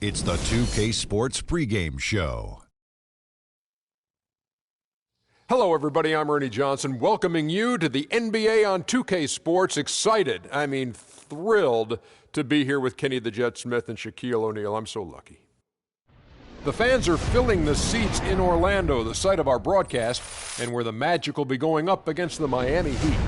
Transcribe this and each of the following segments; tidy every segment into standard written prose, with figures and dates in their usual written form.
It's the 2K Sports pregame show. Hello, everybody. I'm Ernie Johnson, welcoming you to the NBA on 2K Sports. Excited, thrilled to be here with Kenny the Jet Smith and Shaquille O'Neal. I'm so lucky. The fans are filling the seats in Orlando, the site of our broadcast, and where the Magic will be going up against the Miami Heat.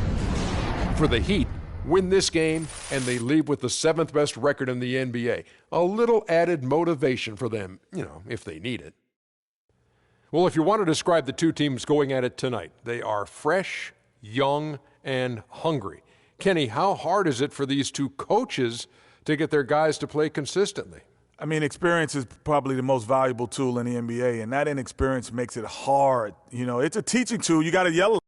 For the Heat, win this game, and they leave with the 7th best record in the NBA. A little added motivation for them, if they need it. Well, if you want to describe the two teams going at it tonight, they are fresh, young, and hungry. Kenny, how hard is it for these two coaches to get their guys to play consistently? Experience is probably the most valuable tool in the NBA, and that inexperience makes it hard. It's a teaching tool. You got to yell.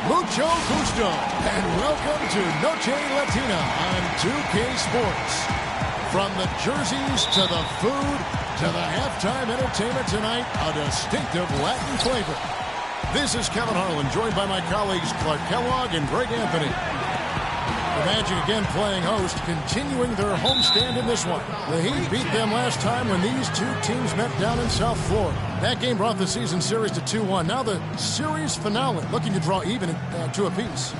Mucho gusto, and welcome to Noche Latina on 2K Sports. From the jerseys to the food to the halftime entertainment tonight, a distinctive Latin flavor. This is Kevin Harlan, joined by my colleagues Clark Kellogg and Greg Anthony. The Magic again playing host, continuing their homestand in this one. The Heat beat them last time when these two teams met down in South Florida. That game brought the season series to 2-1. Now the series finale, looking to draw even to apiece.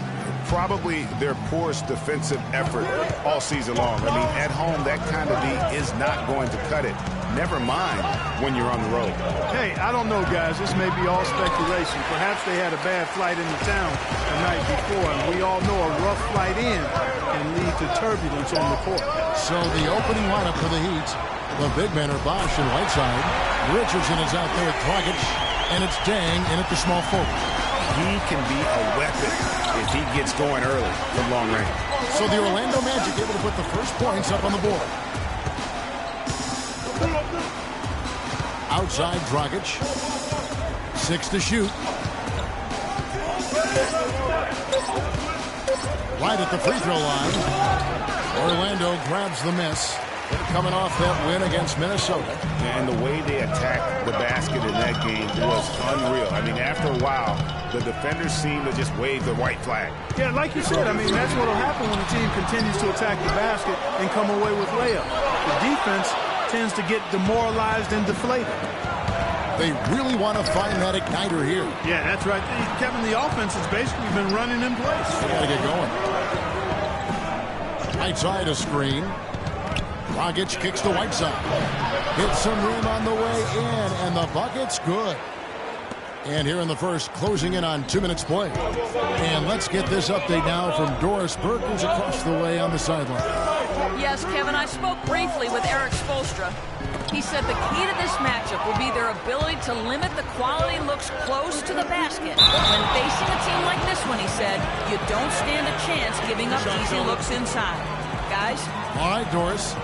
Probably their poorest defensive effort all season long. At home, that kind of D is not going to cut it. Never mind when you're on the road. Hey, I don't know, guys. This may be all speculation. Perhaps they had a bad flight into town the night before, and we all know a rough flight in can lead to turbulence on the court. So the opening lineup for the Heat, the big men are Bosh and Whiteside. Richardson is out there at Dragic, and it's Dang in at the small forward. He can be a weapon if he gets going early from long range. So the Orlando Magic able to put the first points up on the board. Outside Dragic. 6 to shoot. Right at the free throw line. Orlando grabs the miss. They're coming off that win against Minnesota. And the way they attacked the basket in that game was unreal. After a while, the defenders seem to just wave the white flag. Yeah, like you said, that's what will happen when the team continues to attack the basket and come away with layups. The defense tends to get demoralized and deflated. They really want to find that igniter here. Yeah, that's right. Kevin, the offense has basically been running in place. They got to get going. Right side a screen. Dragic kicks to Whiteside. Hits some rim on the way in, and the bucket's good. And here in the first, closing in on 2 minutes play. And let's get this update now from Doris Burke, who's across the way on the sideline. Yes, Kevin, I spoke briefly with Eric Spoelstra. He said the key to this matchup will be their ability to limit the quality looks close to the basket. When facing a team like this one, he said, you don't stand a chance giving up easy looks inside. Guys? All right, Doris.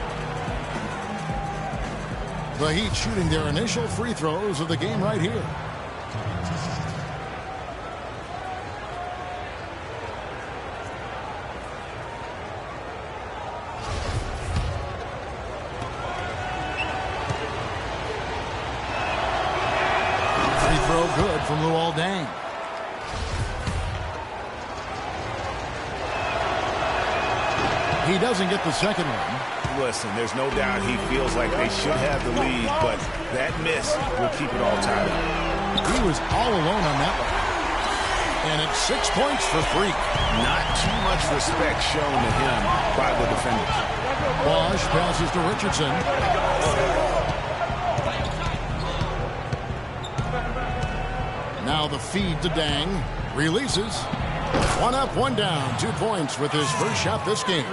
The Heat shooting their initial free throws of the game right here. Free throw good from Luol Deng. He doesn't get the second one. Listen, there's no doubt he feels like they should have the lead, but that miss will keep it all tied up. He was all alone on that one. And it's 6 points for Freak. Not too much respect shown to him by the defenders. Bosh passes to Richardson. Now the feed to Dang. Releases. 1 up, 1 down. 2 points with his first shot this game.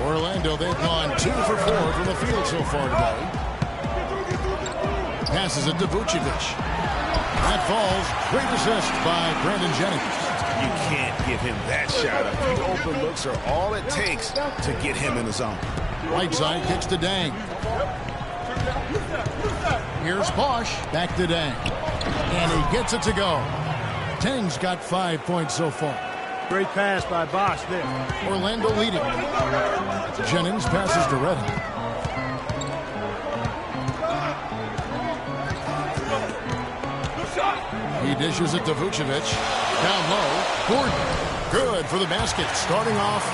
Orlando, they've gone 2 for 4 from the field so far today. Passes it to Vucevic. That falls. Great assist by Brandon Jennings. You can't give him that shot. A few open looks are all it takes to get him in the zone. Right side kicks to Dang. Here's Bosh. Back to Dang. And he gets it to go. Dang's got 5 points so far. Great pass by Bosh there. Orlando leading. Jennings passes to Redden. He dishes it to Vucevic. Down low. Gordon. Good for the basket. Starting off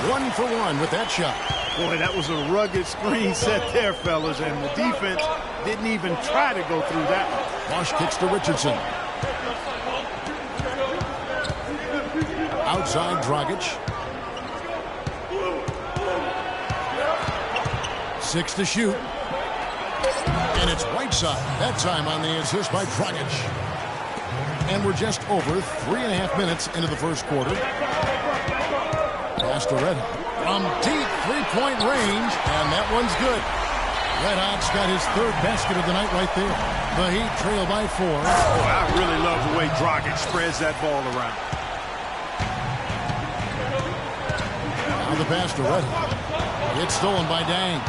1 for 1 with that shot. Boy, that was a rugged screen set there, fellas, and the defense didn't even try to go through that one. Bosch kicks to Richardson. Outside Dragic. 6 to shoot. And it's Whiteside. That time on the assist by Dragic. And we're just over 3.5 minutes into the first quarter. Pass to Red Hot. From deep three-point range, and that one's good. Red Hot's got his 3rd basket of the night right there. The Heat trail by 4. Oh, I really love the way Dragic spreads that ball around. Now the pass to Red Hot. It's stolen by Dang.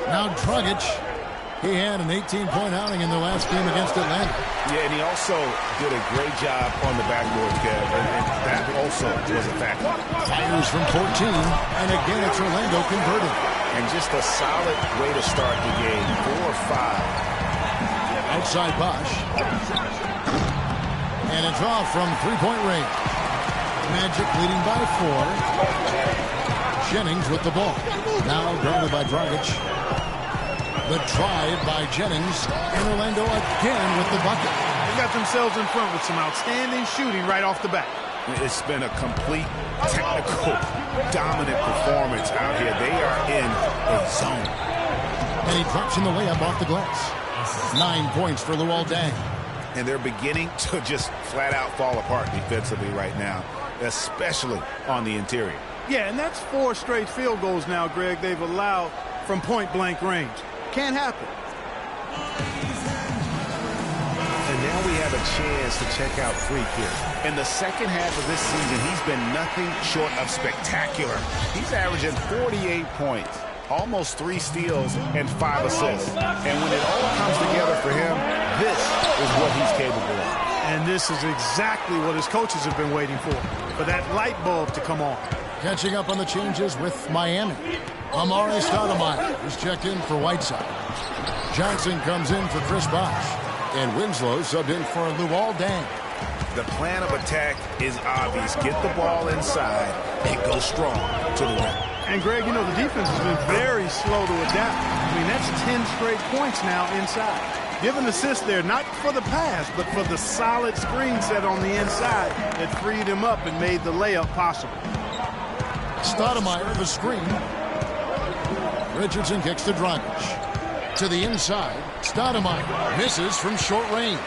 Now Dragic. He had an 18-point outing in the last game against Atlanta. Yeah, and he also did a great job on the backboard, Kev, and that also was a factor. Fires from 14, and again it's Orlando converted. And just a solid way to start the game, 4 or 5. Outside Bosch. And a draw from three-point range. Magic leading by 4. Jennings with the ball. Now guarded by Dragic. The drive by Jennings, and Orlando again with the bucket. They got themselves in front with some outstanding shooting right off the bat. It's been a complete technical, dominant performance out here. They are in a zone. And he drops in the layup off the glass. 9 points for Luol Deng. And they're beginning to just flat out fall apart defensively right now, especially on the interior. Yeah, and that's 4 straight field goals now, Greg, they've allowed from point-blank range. Can't happen. And now we have a chance to check out Freak here. In the second half of this season, he's been nothing short of spectacular. He's averaging 48 points, almost 3 steals, and 5 assists. And when it all comes together for him, this is what he's capable of. And this is exactly what his coaches have been waiting for that light bulb to come on. Catching up on the changes with Miami. Amari Stoudemire is checked in for Whiteside. Johnson comes in for Chris Bosh. And Winslow subbed in for Luol Deng. The plan of attack is obvious. Get the ball inside and go strong to the rim. And, Greg, you know, the defense has been very slow to adapt. I mean, that's 10 straight points now inside. Give an assist there, not for the pass, but for the solid screen set on the inside that freed him up and made the layup possible. Stoudemire, the screen. Richardson kicks to Dragic. To the inside, Stoudemire misses from short range.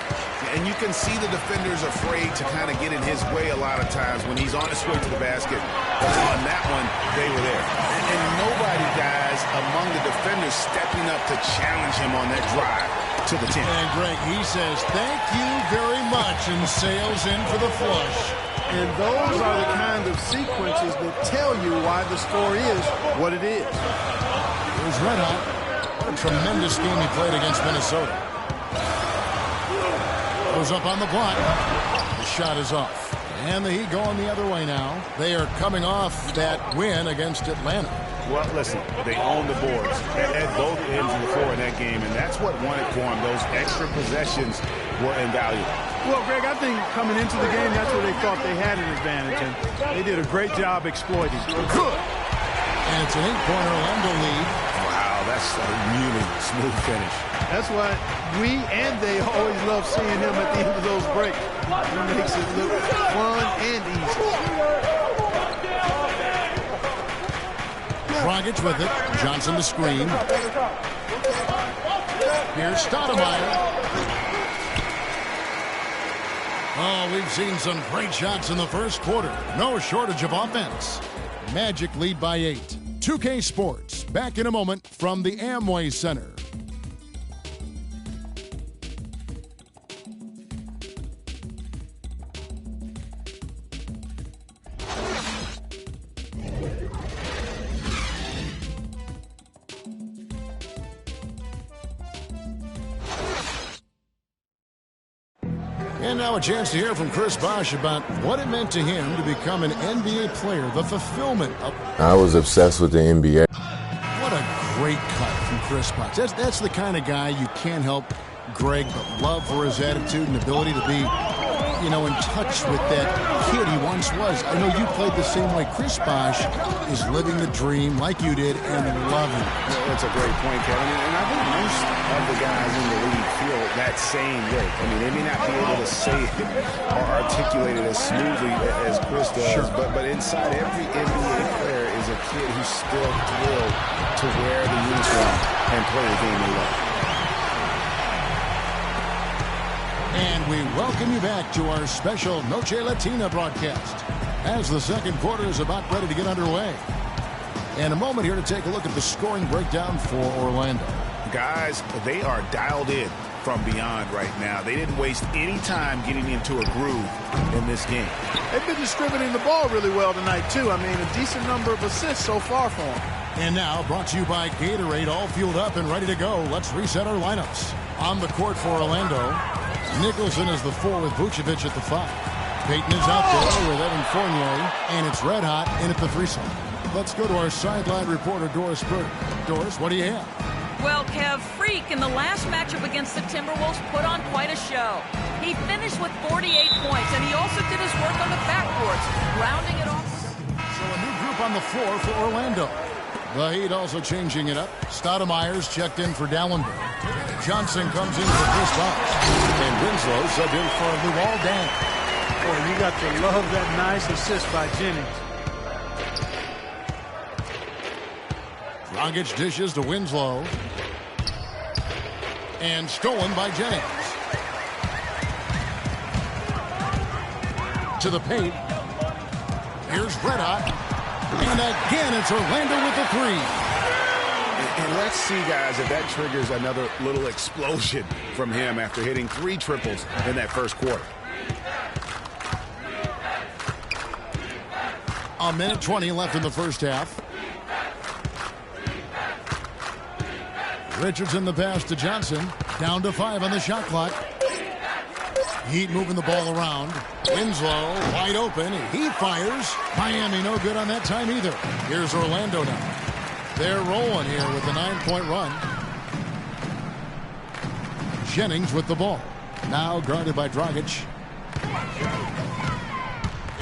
And you can see the defenders afraid to kind of get in his way a lot of times when he's on his way to the basket. But on that one, they were there. And nobody, guys, among the defenders stepping up to challenge him on that drive to the 10. And Greg, he says, thank you very much, and sails in for the flush. And those are the kind of sequences that tell you why the score is what it is. Here's Red Hot. What a tremendous game he played against Minnesota. Goes up on the block. The shot is off. And the Heat going the other way now. They are coming off that win against Atlanta. Well, listen, they own the boards at both ends of the floor in that game, and that's what won it for them. Those extra possessions were invaluable. Well, Greg, I think coming into the game, that's where they thought they had an advantage, and they did a great job exploiting. Good. And it's an 8-point Orlando lead. Wow, that's a really smooth finish. That's why we and they always love seeing him at the end of those breaks. He makes it look fun and easy. Dragic with it. Johnson the screen. Here's Stoudemire. Oh, we've seen some great shots in the first quarter. No shortage of offense. Magic lead by 8. 2K Sports, back in a moment from the Amway Center. And now a chance to hear from Chris Bosh about what it meant to him to become an NBA player, the fulfillment of... I was obsessed with the NBA. What a great cut from Chris Bosh. That's the kind of guy you can't help Greg but love for his attitude and ability to be, in touch with that kid he once was. I know you played the same way. Chris Bosh is living the dream like you did and loving it. Well, that's a great point, Kevin. And I think most of the guys in the league feel that same way. I mean, they may not be able to say it or articulate it as smoothly as Chris does, sure. but inside every NBA player is a kid who's still thrilled to wear the uniform and play the game they love. And we welcome you back to our special Noche Latina broadcast as the second quarter is about ready to get underway. And a moment here to take a look at the scoring breakdown for Orlando. Guys, they are dialed in from beyond right now. They didn't waste any time getting into a groove in this game. They've been distributing the ball really well tonight, too. I mean, a decent number of assists so far for them. And now, brought to you by Gatorade, all fueled up and ready to go. Let's reset our lineups. On the court for Orlando, Nicholson is the 4 with Vucevic at the 5. Payton is out there with Evan Fournier, and it's red hot in at the 3 slot. Let's go to our sideline reporter, Doris Burke. Doris, what do you have? Well, Kev, Freak in the last matchup against the Timberwolves put on quite a show. He finished with 48 points, and he also did his work on the backboards, rounding it off. So a new group on the floor for Orlando. The Heat also changing it up. Stoudemire's checked in for Dallenberg. Johnson comes in for Chris Bosh. And Winslow subbed in for Luol Deng. Boy, you got to love that nice assist by Jennings. Dragic dishes to Winslow. And stolen by Jennings. To the paint. Here's Red Hot. And again, it's Orlando with the 3. And let's see, guys, if that triggers another little explosion from him after hitting 3 triples in that first quarter. A minute 20 left in the first half. Richardson the pass to Johnson. Down to 5 on the shot clock. Heat moving the ball around. Winslow wide open. He fires. Miami no good on that time either. Here's Orlando now. They're rolling here with a 9-point run. Jennings with the ball. Now guarded by Dragic.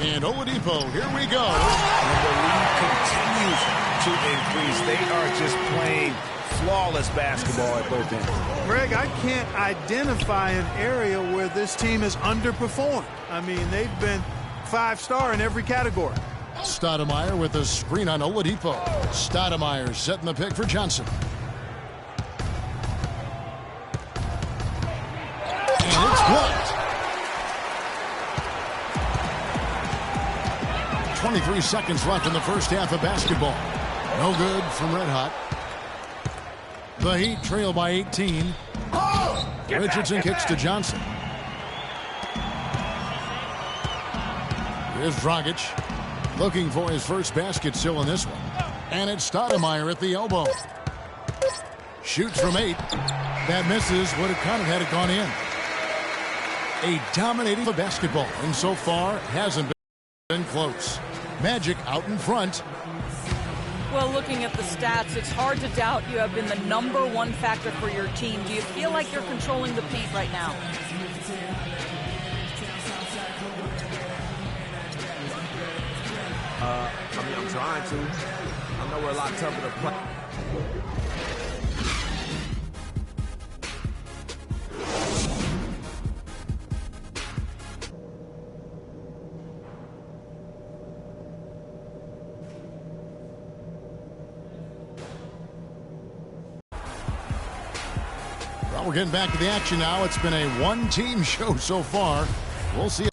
And Oladipo, here we go. And the lead continues to increase. They are just playing flawless basketball at both ends. Greg, I can't identify an area where this team has underperformed. I mean, they've been 5-star in every category. Stoudemire with a screen on Oladipo. Stoudemire setting the pick for Johnson. And it's blocked. 23 seconds left in the first half of basketball. No good from Red Hot. The Heat trail by 18. Richardson kicks to Johnson. Here's Dragic. Looking for his first basket still in this one. And it's Stoudemire at the elbow. Shoots from 8. That misses. Would have kind of had it gone in. A dominating basketball. And so far, hasn't been close. Magic out in front. Well, looking at the stats, it's hard to doubt you have been the #1 factor for your team. Do you feel like you're controlling the paint right now? I'm trying to. I know we're a lot tougher to play. Well, we're getting back to the action now. It's been a one-team show so far. We'll see.